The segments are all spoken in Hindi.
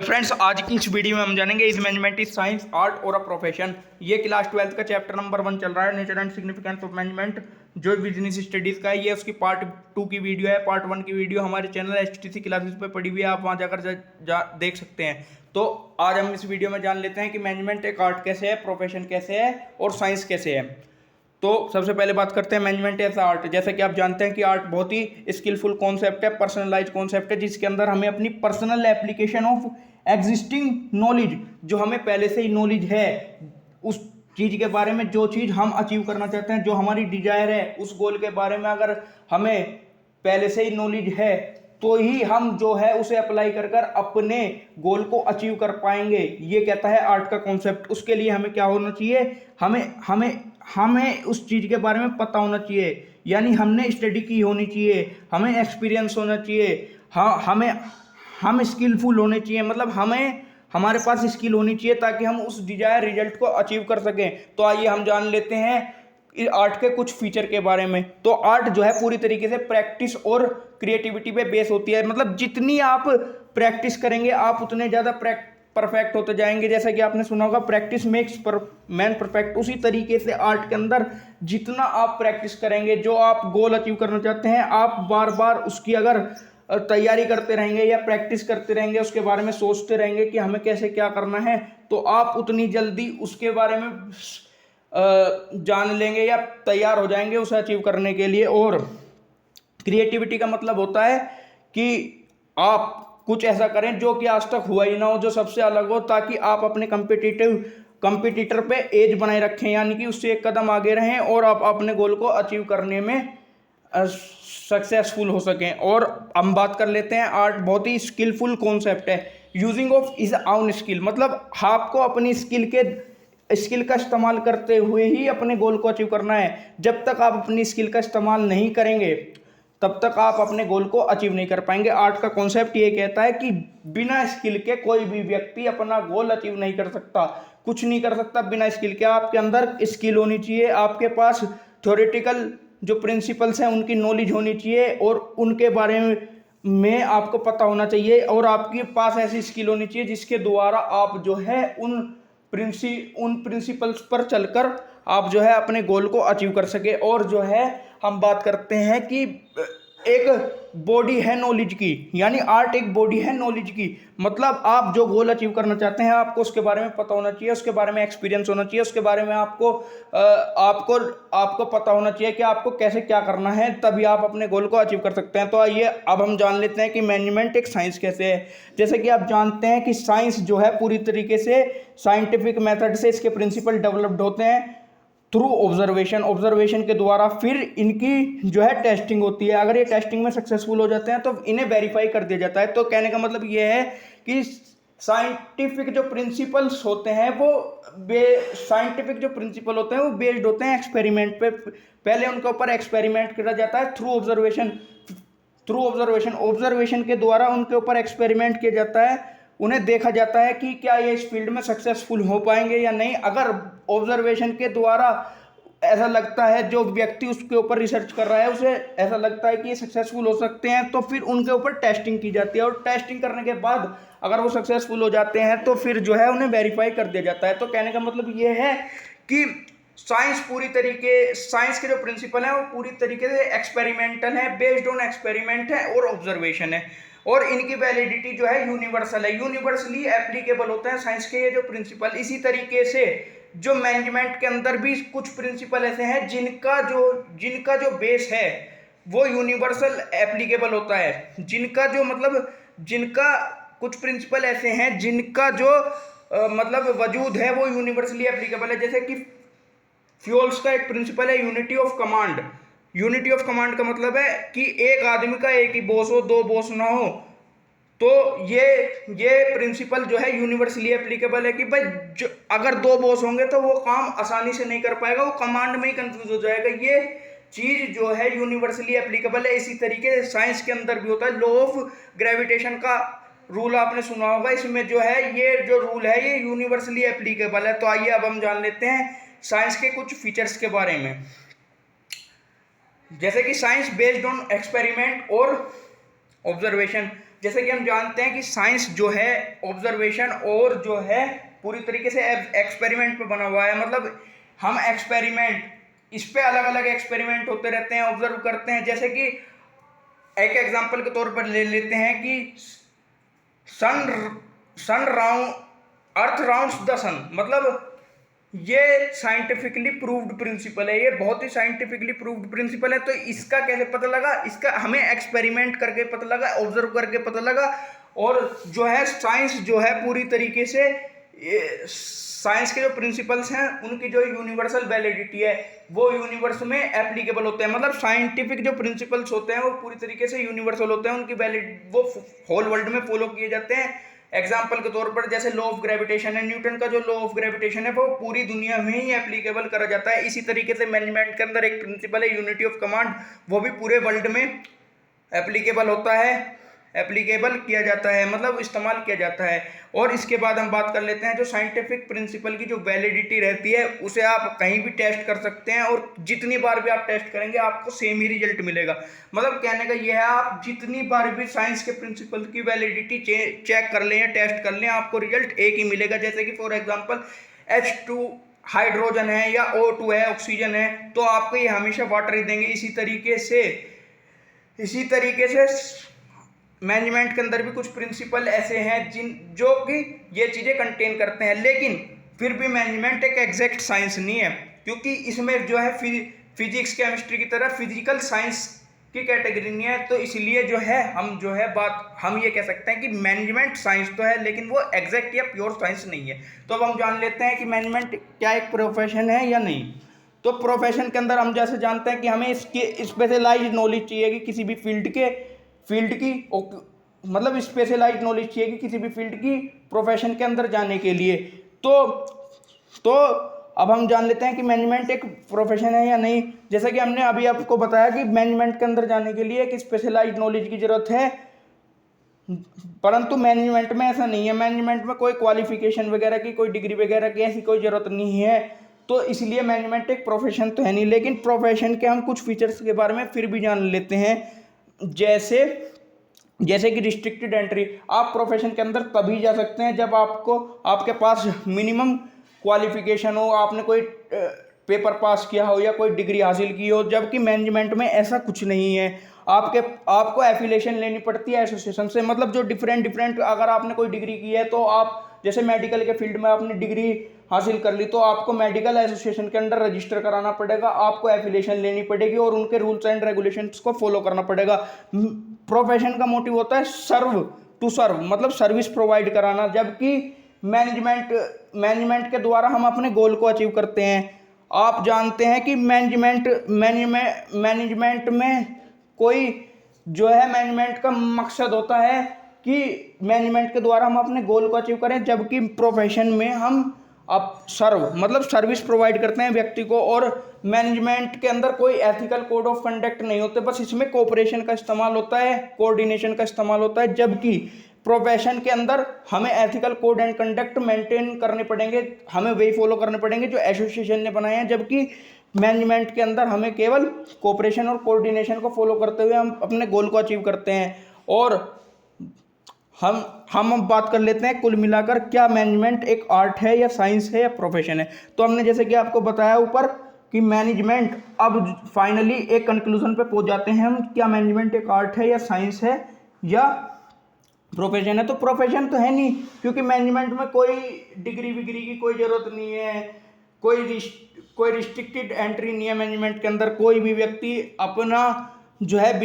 फ्रेंड्स, आज की इस वीडियो में हम जानेंगे is management is science art और अ प्रोफेशन। ये क्लास 12th का चैप्टर नंबर 1 चल रहा है, nature and significance of management, जो बिजनेस स्टडीज का है। ये उसकी पार्ट 2 की वीडियो है। पार्ट 1 की वीडियो हमारे चैनल HTC क्लासेस पे पड़ी हुई है, आप वहां जाकर देख सकते हैं। तो आज हम इस वीडियो में जान लेते हैं कि मैनेजमेंट एक आर्ट कैसे है, प्रोफेशन कैसे है और साइंस कैसे है। तो सबसे पहले बात करते हैं मैनेजमेंट एज आर्ट। जैसे कि आप जानते हैं कि आर्ट बहुत ही स्किलफुल कॉन्सेप्ट है, पर्सनलाइज कॉन्सेप्ट है, जिसके अंदर हमें अपनी personal application of existing knowledge, जो हमें पहले से ही नॉलेज है उस चीज के बारे में, जो चीज हम अचीव करना चाहते हैं, जो हमारी डिजायर है, उस गोल के बारे में अगर हमें पहले से ही नॉलेज है तो ही हम जो है उसे अप्लाई कर कर अपने गोल को अचीव कर पाएंगे। ये कहता है आर्ट का कॉन्सेप्ट। उसके लिए हमें क्या होना चाहिए, हमें हमें हमें उस चीज के बारे में पता होना चाहिए, यानी हमने स्टडी की होनी चाहिए, हमें एक्सपीरियंस होना चाहिए, हाँ हम स्किलफुल होने चाहिए, मतलब हमारे पास स्किल होनी चाहिए ताकि हम उस डिजायर रिजल्ट को अचीव कर सकें। तो आइए हम जान लेते हैं आर्ट के कुछ फीचर के बारे में। तो आर्ट जो है पूरी तरीके से प्रैक्टिस और क्रिएटिविटी पे बेस होती है, मतलब जितनी आप प्रैक्टिस करेंगे आप उतने ज़्यादा परफेक्ट होते जाएंगे। जैसा कि आपने सुना होगा, प्रैक्टिस मेक्स मैन परफेक्ट। उसी तरीके से आर्ट के अंदर जितना आप प्रैक्टिस करेंगे, जो आप गोल अचीव करना चाहते हैं, आप बार बार उसकी अगर तैयारी करते रहेंगे या प्रैक्टिस करते रहेंगे, उसके बारे में सोचते रहेंगे कि हमें कैसे क्या करना है, तो आप उतनी जल्दी उसके बारे में जान लेंगे या तैयार हो जाएंगे उसे अचीव करने के लिए। और क्रिएटिविटी का मतलब होता है कि आप कुछ ऐसा करें जो कि आज तक हुआ ही ना हो, जो सबसे अलग हो, ताकि आप अपने कंपिटिटर पे एज बनाए रखें, यानी कि उससे एक कदम आगे रहें और आप अपने गोल को अचीव करने में सक्सेसफुल हो सकें। और हम बात कर लेते हैं, आर्ट बहुत ही स्किलफुल कॉन्सेप्ट है। यूजिंग ऑफ इज आउन स्किल, मतलब आपको अपनी स्किल का इस्तेमाल करते हुए ही अपने गोल को अचीव करना है। जब तक आप अपनी स्किल का इस्तेमाल नहीं करेंगे तब तक आप अपने गोल को अचीव नहीं कर पाएंगे। आर्ट का कॉन्सेप्ट ये कहता है कि बिना स्किल के कोई भी व्यक्ति अपना गोल अचीव नहीं कर सकता, कुछ नहीं कर सकता बिना स्किल के। आपके अंदर स्किल होनी चाहिए, आपके पास थ्योरेटिकल जो प्रिंसिपल्स हैं उनकी नॉलेज होनी चाहिए और उनके बारे में आपको पता होना चाहिए, और आपके पास ऐसी स्किल होनी चाहिए जिसके द्वारा आप जो है उन प्रिंसिपल्स पर चलकर आप जो है अपने गोल को अचीव कर सके। और जो है हम बात करते हैं कि एक बॉडी है नॉलेज की, यानी आर्ट एक बॉडी है नॉलेज की। मतलब आप जो गोल अचीव करना चाहते हैं आपको उसके बारे में पता होना चाहिए, उसके बारे में एक्सपीरियंस होना चाहिए, उसके बारे में आपको पता होना चाहिए कि आपको कैसे क्या करना है, तभी आप अपने गोल को अचीव कर सकते हैं। तो आइए अब हम जान लेते हैं कि मैनेजमेंट एक साइंस कैसे है। जैसे कि आप जानते हैं कि साइंस जो है पूरी तरीके से साइंटिफिक मेथड से इसके प्रिंसिपल डेवलप्ड होते हैं थ्रू ऑब्जर्वेशन के द्वारा। फिर इनकी जो है टेस्टिंग होती है। अगर ये टेस्टिंग में सक्सेसफुल हो जाते हैं तो इन्हें वेरीफाई कर दिया जाता है। तो कहने का मतलब ये है कि साइंटिफिक जो प्रिंसिपल्स होते हैं वो बेस्ड होते हैं एक्सपेरिमेंट पे। पहले उनके ऊपर एक्सपेरिमेंट किया जाता है ऑब्जर्वेशन के द्वारा उनके ऊपर एक्सपेरिमेंट किया जाता है। उन्हें देखा जाता है कि क्या ये इस फील्ड में सक्सेसफुल हो पाएंगे या नहीं। अगर ऑब्जर्वेशन के द्वारा ऐसा लगता है, जो व्यक्ति उसके ऊपर रिसर्च कर रहा है उसे ऐसा लगता है कि ये सक्सेसफुल हो सकते हैं, तो फिर उनके ऊपर टेस्टिंग की जाती है। और टेस्टिंग करने के बाद अगर वो सक्सेसफुल हो जाते हैं तो फिर जो है उन्हें वेरीफाई कर दिया जाता है। तो कहने का मतलब ये है कि साइंस के जो प्रिंसिपल हैं वो पूरी तरीके से एक्सपेरिमेंटल है, बेस्ड ऑन एक्सपेरिमेंट है और ऑब्जर्वेशन है। और इनकी वैलिडिटी जो है यूनिवर्सल है, यूनिवर्सली एप्लीकेबल होते हैं साइंस के ये जो प्रिंसिपल। इसी तरीके से जो मैनेजमेंट के अंदर भी कुछ प्रिंसिपल ऐसे हैं जिनका जो बेस है वो यूनिवर्सल एप्लीकेबल होता है। जिनका कुछ प्रिंसिपल ऐसे हैं जिनका जो मतलब वजूद है वो यूनिवर्सली एप्लीकेबल है। जैसे कि फ्यूल्स का एक प्रिंसिपल है unity of command. Unity of command का मतलब है कि एक आदमी का एक ही बॉस हो, दो बॉस ना हो। तो ये प्रिंसिपल जो है यूनिवर्सली एप्लीकेबल है कि भाई अगर दो बॉस होंगे तो वो काम आसानी से नहीं कर पाएगा, वो कमांड में ही कंफ्यूज हो जाएगा। ये चीज जो है यूनिवर्सली एप्लीकेबल है। इसी तरीके से साइंस के अंदर भी होता है लॉ ऑफ ग्रेविटेशन का रूल, आपने सुना होगा। इसमें जो है ये जो रूल है ये यूनिवर्सली एप्लीकेबल है। तो आइए अब हम जान लेते हैं साइंस के कुछ फीचर्स के बारे में। जैसे कि साइंस बेस्ड ऑन एक्सपेरिमेंट और ऑब्जर्वेशन। जैसे कि हम जानते हैं कि साइंस जो है ऑब्जर्वेशन और जो है पूरी तरीके से एक्सपेरिमेंट पे बना हुआ है। मतलब हम एक्सपेरिमेंट, इस पे अलग अलग एक्सपेरिमेंट होते रहते हैं, ऑब्जर्व करते हैं। जैसे कि एक एग्जांपल के तौर पर ले लेते हैं कि सन सन राउंड अर्थ राउंड्स द सन। मतलब ये साइंटिफिकली प्रूव्ड प्रिंसिपल है, ये बहुत ही साइंटिफिकली प्रूव्ड प्रिंसिपल है। तो इसका कैसे पता लगा? इसका हमें एक्सपेरिमेंट करके पता लगा, ऑब्जर्व करके पता लगा। और जो है साइंस जो है पूरी तरीके से साइंस के जो प्रिंसिपल्स हैं उनकी जो यूनिवर्सल वैलिडिटी है वो यूनिवर्स में एप्लीकेबल होते हैं। मतलब साइंटिफिक जो प्रिंसिपल्स होते हैं वो पूरी तरीके से यूनिवर्सल होते हैं, उनकी वैलिड वो होल वर्ल्ड में फॉलो किए जाते हैं। एग्जाम्पल के तौर पर जैसे लॉ ऑफ ग्रेविटेशन है, न्यूटन का जो लॉ ऑफ ग्रेविटेशन है वो पूरी दुनिया में ही एप्लीकेबल करा जाता है। इसी तरीके से मैनेजमेंट के अंदर एक प्रिंसिपल है यूनिटी ऑफ कमांड, वो भी पूरे वर्ल्ड में एप्लीकेबल होता है, एप्लीकेबल किया जाता है, मतलब इस्तेमाल किया जाता है। और इसके बाद हम बात कर लेते हैं जो साइंटिफिक प्रिंसिपल की जो वैलिडिटी रहती है उसे आप कहीं भी टेस्ट कर सकते हैं और जितनी बार भी आप टेस्ट करेंगे आपको सेम ही रिजल्ट मिलेगा। मतलब कहने का यह है, आप जितनी बार भी साइंस के प्रिंसिपल की वैलिडिटी चेक कर लें या टेस्ट कर लें आपको रिजल्ट एक ही मिलेगा। जैसे कि फॉर एग्जाम्पल H2 हाइड्रोजन है या O2 है, ऑक्सीजन है, तो आपको ये हमेशा वाटर ही देंगे। इसी तरीके से मैनेजमेंट के अंदर भी कुछ प्रिंसिपल ऐसे हैं जो कि ये चीज़ें कंटेन करते हैं। लेकिन फिर भी मैनेजमेंट एक एग्जैक्ट साइंस नहीं है, क्योंकि इसमें जो है फिजिक्स केमिस्ट्री की तरह फिजिकल साइंस की कैटेगरी नहीं है। तो इसलिए जो है हम ये कह सकते हैं कि मैनेजमेंट साइंस तो है लेकिन वो एग्जैक्ट या प्योर साइंस नहीं है। तो अब हम जान लेते हैं कि मैनेजमेंट क्या एक प्रोफेशन है या नहीं। तो प्रोफेशन के अंदर हम जैसे जानते हैं कि हमें इसके स्पेशलाइज्ड नॉलेज चाहिए कि किसी भी फील्ड की मतलब स्पेशलाइज्ड नॉलेज चाहिए कि किसी भी फील्ड की प्रोफेशन के अंदर जाने के लिए। तो अब हम जान लेते हैं कि मैनेजमेंट एक प्रोफेशन है या नहीं। जैसा कि हमने अभी आपको बताया कि मैनेजमेंट के अंदर जाने के लिए एक स्पेशलाइज्ड नॉलेज की जरूरत है, परंतु मैनेजमेंट में ऐसा नहीं है। मैनेजमेंट में कोई क्वालिफिकेशन वगैरह की, कोई डिग्री वगैरह की ऐसी कोई ज़रूरत नहीं है। तो इसलिए मैनेजमेंट एक प्रोफेशन तो है नहीं। लेकिन प्रोफेशन के हम कुछ फीचर्स के बारे में फिर भी जान लेते हैं। जैसे कि रिस्ट्रिक्टेड एंट्री, आप प्रोफेशन के अंदर तभी जा सकते हैं जब आपके पास मिनिमम क्वालिफिकेशन हो, आपने कोई पेपर पास किया हो या कोई डिग्री हासिल की हो। जबकि मैनेजमेंट में ऐसा कुछ नहीं है। आपको एफिलिएशन लेनी पड़ती है एसोसिएशन से। मतलब जो डिफरेंट अगर आपने कोई डिग्री की है तो आप जैसे मेडिकल के फील्ड में आपने डिग्री हासिल कर ली तो आपको मेडिकल एसोसिएशन के अंदर रजिस्टर कराना पड़ेगा, आपको एफिलिएशन लेनी पड़ेगी और उनके रूल्स एंड रेगुलेशंस को फॉलो करना पड़ेगा। प्रोफेशन का मोटिव होता है सर्व टू सर्व, मतलब सर्विस प्रोवाइड कराना। जबकि मैनेजमेंट के द्वारा हम अपने गोल को अचीव करते हैं। आप जानते हैं कि मैनेजमेंट में कोई जो है मैनेजमेंट का मकसद होता है कि मैनेजमेंट के द्वारा हम अपने गोल को अचीव करें। जबकि प्रोफेशन में हम मतलब सर्विस प्रोवाइड करते हैं व्यक्ति को। और मैनेजमेंट के अंदर कोई एथिकल कोड ऑफ कंडक्ट नहीं होते, बस इसमें कोऑपरेशन का इस्तेमाल होता है, कोऑर्डिनेशन का इस्तेमाल होता है। जबकि प्रोफेशन के अंदर हमें ethical code and conduct maintain करने पड़ेंगे, हमें वही फॉलो करने पड़ेंगे जो एसोसिएशन ने बनाए हैं। जबकि मैनेजमेंट के अंदर हमें केवल कोऑपरेशन और कोऑर्डिनेशन को फॉलो करते हुए हम अपने गोल को अचीव करते हैं। और हम बात कर लेते हैं कुल मिलाकर क्या मैनेजमेंट एक आर्ट है या साइंस है या प्रोफेशन है। तो हमने जैसे कि आपको बताया ऊपर कि मैनेजमेंट, अब फाइनली एक कंक्लूजन पे पहुंच जाते हैं हम, क्या मैनेजमेंट एक आर्ट है या साइंस है या प्रोफेशन है। तो प्रोफेशन तो है नहीं, क्योंकि मैनेजमेंट में कोई डिग्री विग्री की कोई ज़रूरत नहीं है, कोई रिस्ट्रिक्टेड एंट्री नहीं है। मैनेजमेंट के अंदर कोई भी व्यक्ति अपना जो है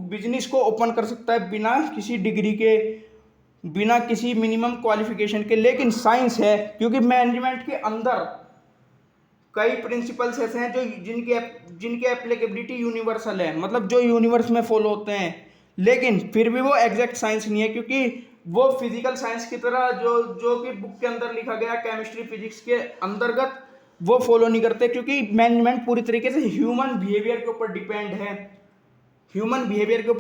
बिजनेस को ओपन कर सकता है बिना किसी डिग्री के, बिना किसी मिनिमम क्वालिफिकेशन के। लेकिन साइंस है, क्योंकि मैनेजमेंट के अंदर कई प्रिंसिपल्स ऐसे हैं जो जिनकी एप्लीकेबिलिटी यूनिवर्सल है, मतलब जो यूनिवर्स में फॉलो होते हैं। लेकिन फिर भी वो एग्जैक्ट साइंस नहीं है, क्योंकि वो फिजिकल साइंस की तरह जो कि बुक के अंदर लिखा गया केमिस्ट्री फिजिक्स के अंतर्गत वो फॉलो नहीं करते। क्योंकि मैनेजमेंट पूरी तरीके से ह्यूमन बिहेवियर के ऊपर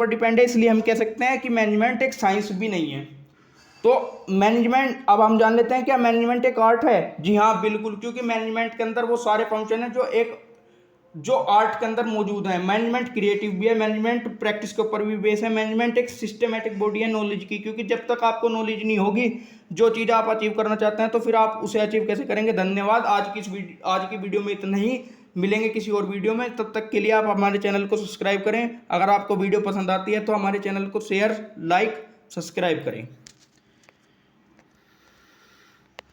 डिपेंड है, इसलिए हम कह सकते हैं कि मैनेजमेंट एक साइंस भी नहीं है। तो मैनेजमेंट, अब हम जान लेते हैं क्या मैनेजमेंट एक आर्ट है। जी हाँ, बिल्कुल, क्योंकि मैनेजमेंट के अंदर वो सारे फंक्शन हैं जो एक जो आर्ट के अंदर मौजूद है। मैनेजमेंट क्रिएटिव भी है, मैनेजमेंट प्रैक्टिस के ऊपर भी बेस है, मैनेजमेंट एक सिस्टमेटिक बॉडी है नॉलेज की, क्योंकि जब तक आपको नॉलेज नहीं होगी जो चीज़ आप अचीव करना चाहते हैं तो फिर आप उसे अचीव कैसे करेंगे। धन्यवाद। आज की वीडियो में इतना ही, मिलेंगे किसी और वीडियो में, तब तक के लिए आप हमारे चैनल को सब्सक्राइब करें। अगर आपको वीडियो पसंद आती है तो हमारे चैनल को शेयर, लाइक, सब्सक्राइब करें।